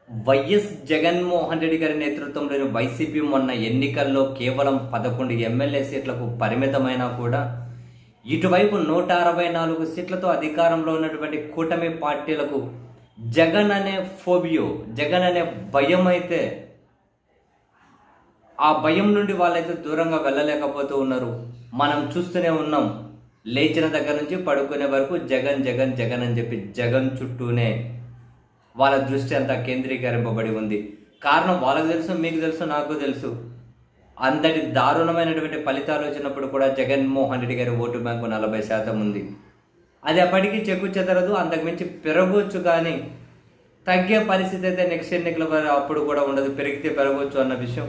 YS Jaganmohan Reddy గారి నేతృత్వంలోని YCP మొన్న ఎన్నికల్లో కేవలం 11 ఎమ్మెల్యే సీట్లకు పరిమితమైనా కూడా ఇటువైపు 164 సీట్లతో అధికారంలో ఉన్నటువంటి కూటమి పార్టీలకు జగన్ అనే ఫోబియో, జగన్ అనే భయం అయితే ఆ భయం నుండి వాళ్ళైతే దూరంగా వెళ్ళలేకపోతూ ఉన్నారు. మనం చూస్తూనే ఉన్నాం. లేచిన దగ్గర నుంచి పడుకునే వరకు జగన్ జగన్ జగన్ అని చెప్పి జగన్ చుట్టూనే వాళ్ళ దృష్టి అంతా కేంద్రీకరింపబడి ఉంది. కారణం వాళ్ళకు తెలుసు, మీకు తెలుసు, నాకు తెలుసు. అంతటి దారుణమైనటువంటి ఫలితాలు వచ్చినప్పుడు కూడా జగన్మోహన్ రెడ్డి గారి ఓటు బ్యాంకు 40% ఉంది. అది అప్పటికీ చెక్కు చెదరదు, అంతకుమించి పెరగవచ్చు. కానీ తగ్గే పరిస్థితి అయితే నెక్స్ట్ ఎన్నికల వరకు అప్పుడు కూడా ఉండదు. పెరిగితే పెరగవచ్చు అన్న విషయం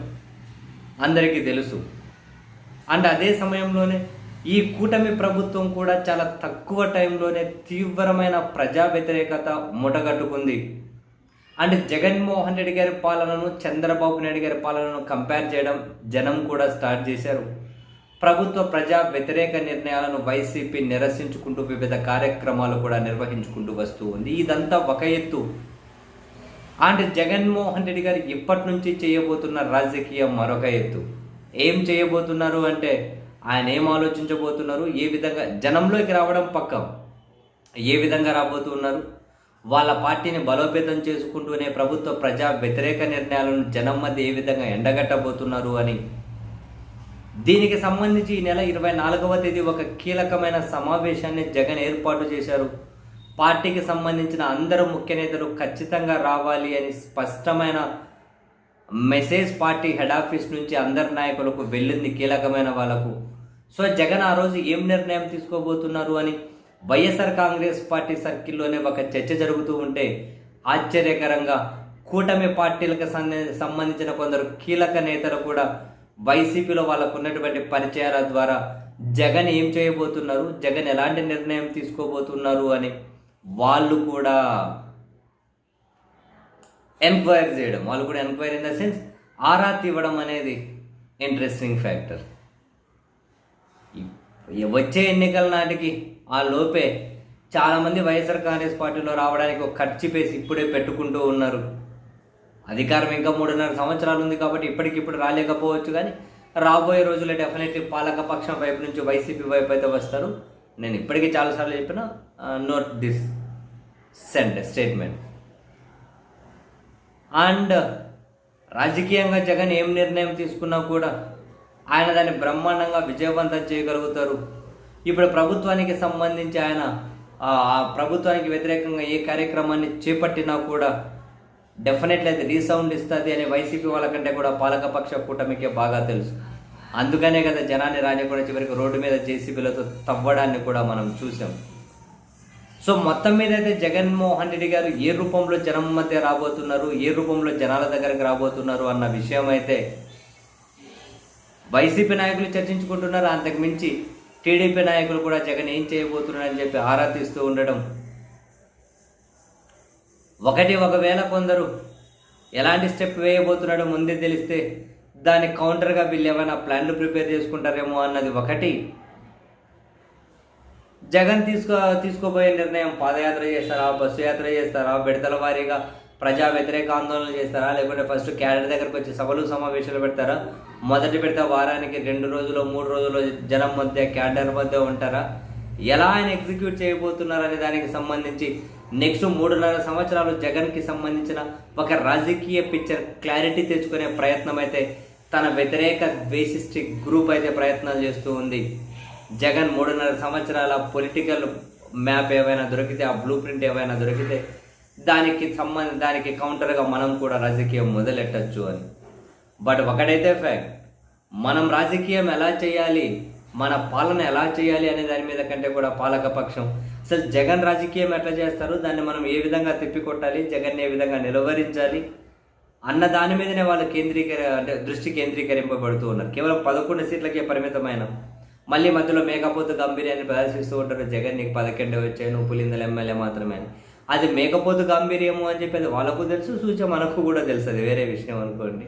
అందరికీ తెలుసు. అండ్ అదే సమయంలోనే ఈ కూటమి ప్రభుత్వం కూడా చాలా తక్కువ టైంలోనే తీవ్రమైన ప్రజా వ్యతిరేకత మూటగట్టుకుంది. అండ్ జగన్మోహన్ రెడ్డి గారి పాలనను చంద్రబాబు నాయుడు గారి పాలనను కంపేర్ చేయడం జనం కూడా స్టార్ట్ చేశారు. ప్రభుత్వ ప్రజా వ్యతిరేక నిర్ణయాలను వైసీపీ నిరసించుకుంటూ వివిధ కార్యక్రమాలు కూడా నిర్వహించుకుంటూ వస్తూ ఉంది. ఇదంతా ఒక ఎత్తు. అండ్ జగన్మోహన్ రెడ్డి గారు ఇప్పటి నుంచి చేయబోతున్న రాజకీయం మరొక ఎత్తు. ఏం చేయబోతున్నారు అంటే ఆయన ఏం ఆలోచించబోతున్నారు, ఏ విధంగా జనంలోకి రావడం పక్కం, ఏ విధంగా రాబోతున్నారు, వాళ్ళ పార్టీని బలోపేతం చేసుకుంటూనే ప్రభుత్వ ప్రజా వ్యతిరేక నిర్ణయాలను జనం మధ్య ఏ విధంగా ఎండగట్టబోతున్నారు అని. దీనికి సంబంధించి ఈ నెల 24వ తేదీ ఒక కీలకమైన సమావేశాన్ని జగన్ ఏర్పాటు చేశారు. పార్టీకి సంబంధించిన అందరూ ముఖ్య నేతలు ఖచ్చితంగా రావాలి అని స్పష్టమైన మెసేజ్ పార్టీ హెడ్ ఆఫీస్ నుంచి అందరి నాయకులకు వెళ్ళింది, కీలకమైన వాళ్ళకు. సో జగన్ ఆ రోజు ఏం నిర్ణయం తీసుకోబోతున్నారు అని వైఎస్ఆర్ కాంగ్రెస్ పార్టీ సర్కిల్లోనే ఒక చర్చ జరుగుతూ ఉంటే ఆశ్చర్యకరంగా కూటమి పార్టీలకు సంబంధించిన కొందరు కీలక నేతలు కూడా వైసీపీలో వాళ్ళకు ఉన్నటువంటి పరిచయాల ద్వారా జగన్ ఏం చేయబోతున్నారు, జగన్ ఎలాంటి నిర్ణయం తీసుకోబోతున్నారు అని వాళ్ళు కూడా ఎంక్వైరీ చేయడం, వాళ్ళు కూడా ఎంక్వైరీ ఇన్ ద సెన్స్ ఆరా తీవడం అనేది ఇంట్రెస్టింగ్ ఫ్యాక్టర్. వచ్చే ఎన్నికల నాటికి ఆ లోపే చాలామంది వైఎస్ఆర్ కాంగ్రెస్ పార్టీలో రావడానికి ఒక ఖర్చు పేసి ఇప్పుడే పెట్టుకుంటూ ఉన్నారు. అధికారం ఇంకా 3.5 సంవత్సరాలు ఉంది కాబట్టి ఇప్పటికిప్పుడు రాలేకపోవచ్చు, కానీ రాబోయే రోజుల్లో డెఫినెట్లీ పాలకపక్షం వైపు నుంచి వైసీపీ వైపు అయితే వస్తారు. నేను ఇప్పటికీ చాలాసార్లు చెప్పిన, నోట్ దిస్ స్టేట్మెంట్. అండ్ రాజకీయంగా జగన్ ఏం నిర్ణయం తీసుకున్నా కూడా ఆయన దాన్ని బ్రహ్మాండంగా విజయవంతం చేయగలుగుతారు. ఇప్పుడు ప్రభుత్వానికి సంబంధించి ఆయన ప్రభుత్వానికి వ్యతిరేకంగా ఏ కార్యక్రమాన్ని చేపట్టినా కూడా డెఫినెట్లీ అది రీసౌండ్ ఇస్తుంది అని వైసీపీ వాళ్ళకంటే కూడా పాలకపక్ష కూటమికే బాగా తెలుసు. అందుకనే కదా జనాన్ని రానికుండా చివరికి రోడ్డు మీద జేసీబీలతో తవ్వడాన్ని కూడా మనం చూసాం. సో మొత్తం మీద అయితే జగన్మోహన్ రెడ్డి గారు ఏ రూపంలో జనం మధ్య రాబోతున్నారు, ఏ రూపంలో జనాల దగ్గరికి రాబోతున్నారు అన్న విషయం అయితే వైసీపీ నాయకులు చర్చించుకుంటున్నారు. అంతకు మించి టీడీపీ నాయకులు కూడా జగన్ ఏం చేయబోతున్నారని చెప్పి ఆరా తీస్తూ ఉండడం. ఒకవేళ కొందరు ఎలాంటి స్టెప్ వేయబోతున్నాడో ముందే తెలిస్తే దానికి కౌంటర్గా వీళ్ళు ఏమైనా ప్లాన్లు ప్రిపేర్ చేసుకుంటారేమో అన్నది ఒకటి. జగన్ తీసుకోబోయే నిర్ణయం పాదయాత్ర చేస్తారా, బస్సు యాత్ర చేస్తారా, విడతల వారీగా ప్రజా వ్యతిరేక ఆందోళనలు చేస్తారా, లేకుంటే ఫస్ట్ క్యాడర్ దగ్గరకు వచ్చి సభలు సమావేశాలు పెడతారా, మొదటి విడత వారానికి 2 రోజులు 3 రోజులు జనం మధ్య క్యాడర్ మధ్య ఉంటారా, ఎలా ఆయన ఎగ్జిక్యూట్ చేయబోతున్నారు అనే దానికి సంబంధించి నెక్స్ట్ 3.5 సంవత్సరాలు జగన్కి సంబంధించిన ఒక రాజకీయ పిక్చర్ క్లారిటీ తెచ్చుకునే ప్రయత్నం అయితే తన వ్యతిరేక ద్వేషిస్టిక్ గ్రూప్ అయితే ప్రయత్నాలు చేస్తూ ఉంది. జగన్ 3.5 సంవత్సరాల పొలిటికల్ మ్యాప్ ఏవైనా దొరికితే, ఆ బ్లూ ప్రింట్ ఏవైనా దొరికితే దానికి కౌంటర్గా మనం కూడా రాజకీయం మొదలెట్టచ్చు అని. బట్ ఒకటైతే ఫ్యాక్ట్, మనం రాజకీయం ఎలా చేయాలి, మన పాలన ఎలా చేయాలి అనే దాని మీద కంటే కూడా పాలకపక్షం అసలు జగన్ రాజకీయం ఎట్లా చేస్తారు, దాన్ని మనం ఏ విధంగా తిప్పికొట్టాలి, జగన్ని ఏ విధంగా నిలువరించాలి అన్న దాని మీదనే వాళ్ళు దృష్టి కేంద్రీకరింపబడుతూ ఉన్నారు. కేవలం 11 సీట్లకే పరిమితమైన, మళ్ళీ మధ్యలో మేకపోతు గంభీర్యాన్ని ప్రదర్శిస్తూ ఉంటారు. జగన్ నీకు 11 వచ్చాయి, నువ్వు పులిందల ఎమ్మెల్యే మాత్రమే. అది మేకపోతు గంభీర్యము అని చెప్పేది వాళ్ళకు తెలుసు, సూచన మనకు కూడా తెలుసు, అది వేరే విషయం అనుకోండి.